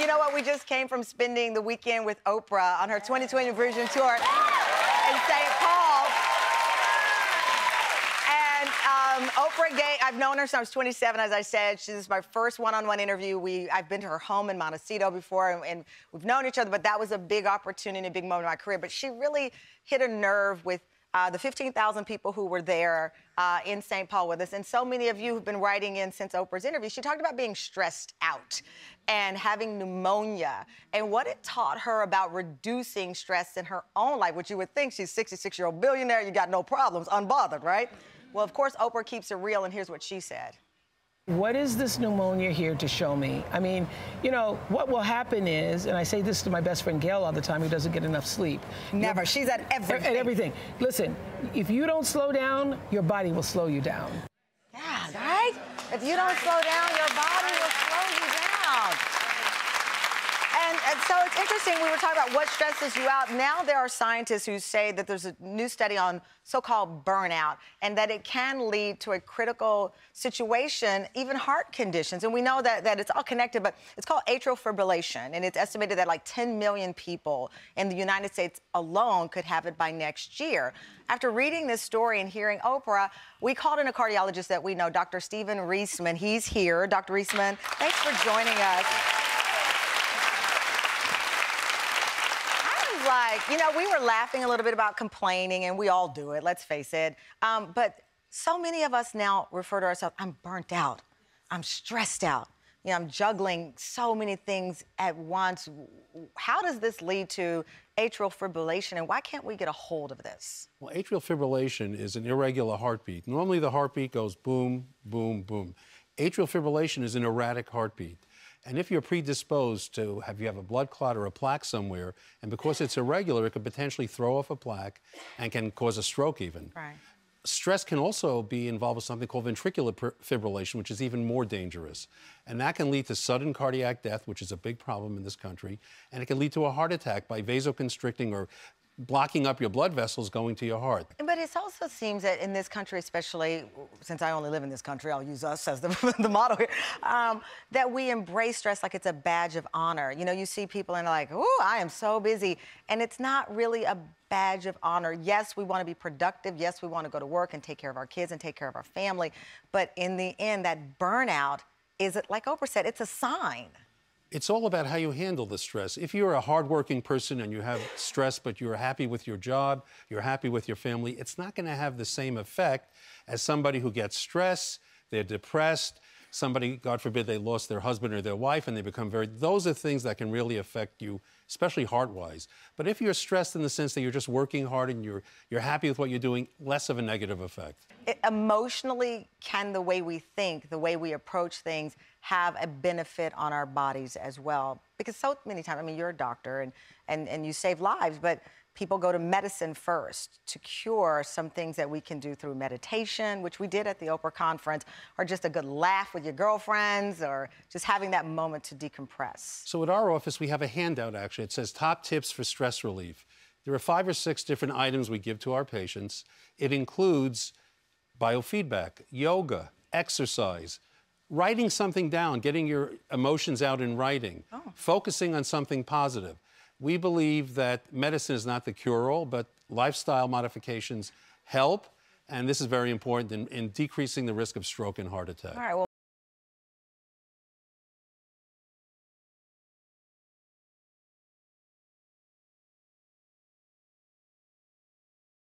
You know what? We just came from spending the weekend with Oprah on her 2020 Vision Tour in St. Paul. And Oprah I've known her since I was 27, as I said. This is my first one-on-one interview. I've been to her home in Montecito before, and we've known each other, but that was a big opportunity, a big moment in my career. But she really hit a nerve with the 15,000 people who were there in St. Paul with us. And so many of you who've been writing in since Oprah's interview, she talked about being stressed out and having pneumonia and what it taught her about reducing stress in her own life, which you would think she's a 66-year-old billionaire, you got no problems, unbothered, right? Well, of course, Oprah keeps it real, and here's what she said. What is this pneumonia here to show me? I mean, you know, what will happen is, and I say this to my best friend Gail all the time, who doesn't get enough sleep. Never. She's at everything. At everything. Listen, if you don't slow down, your body will slow you down. Yeah, right? If you don't slow down, your body will slow you down. And so it's interesting, we were talking about what stresses you out. Now there are scientists who say that there's a new study on so-called burnout and that it can lead to a critical situation, even heart conditions. And we know that it's all connected, but it's called atrial fibrillation. And it's estimated that like 10 million people in the United States alone could have it by next year. After reading this story and hearing Oprah, we called in a cardiologist that we know, Dr. Stephen Reisman. He's here. Dr. Reisman, thanks for joining us. Like, you know, we were laughing a little bit about complaining, and we all do it, let's face it. But so many of us now refer to ourselves, I'm burnt out, I'm stressed out. You know, I'm juggling so many things at once. How does this lead to atrial fibrillation, and why can't we get a hold of this? Well, atrial fibrillation is an irregular heartbeat. Normally, the heartbeat goes boom, boom, boom. Atrial fibrillation is an erratic heartbeat. And if you're predisposed to you have a blood clot or a plaque somewhere, and because it's irregular, it could potentially throw off a plaque and can cause a stroke even. Right. Stress can also be involved with something called ventricular fibrillation, which is even more dangerous. And that can lead to sudden cardiac death, which is a big problem in this country. And it can lead to a heart attack by vasoconstricting or blocking up your blood vessels going to your heart. But it also seems that in this country, especially since I only live in this country, I'll use us as the model here, that we embrace stress like it's a badge of honor. You know, you see people and they're like, oh, I am so busy. And it's not really a badge of honor. Yes, we want to be productive. Yes, we want to go to work and take care of our kids and take care of our family. But in the end, that burnout is, like Oprah said, it's a sign. It's all about how you handle the stress. If you're a hardworking person and you have stress, but you're happy with your job, you're happy with your family, it's not going to have the same effect as somebody who gets stressed, they're depressed, somebody, God forbid, they lost their husband or their wife and they become those are things that can really affect you, especially heart-wise. But if you're stressed in the sense that you're just working hard and you're happy with what you're doing, less of a negative effect. Emotionally, can the way we think, the way we approach things, have a benefit on our bodies as well? Because so many times, I mean, you're a doctor and you save lives, but people go to medicine first to cure some things that we can do through meditation, which we did at the Oprah conference, or just a good laugh with your girlfriends, or just having that moment to decompress. So at our office, we have a handout, actually. It says top tips for stress relief. There are 5 or 6 different items we give to our patients. It includes biofeedback, yoga, exercise, writing something down, getting your emotions out in writing, focusing on something positive. We believe that medicine is not the cure-all, but lifestyle modifications help, and this is very important in decreasing the risk of stroke and heart attack. All right, well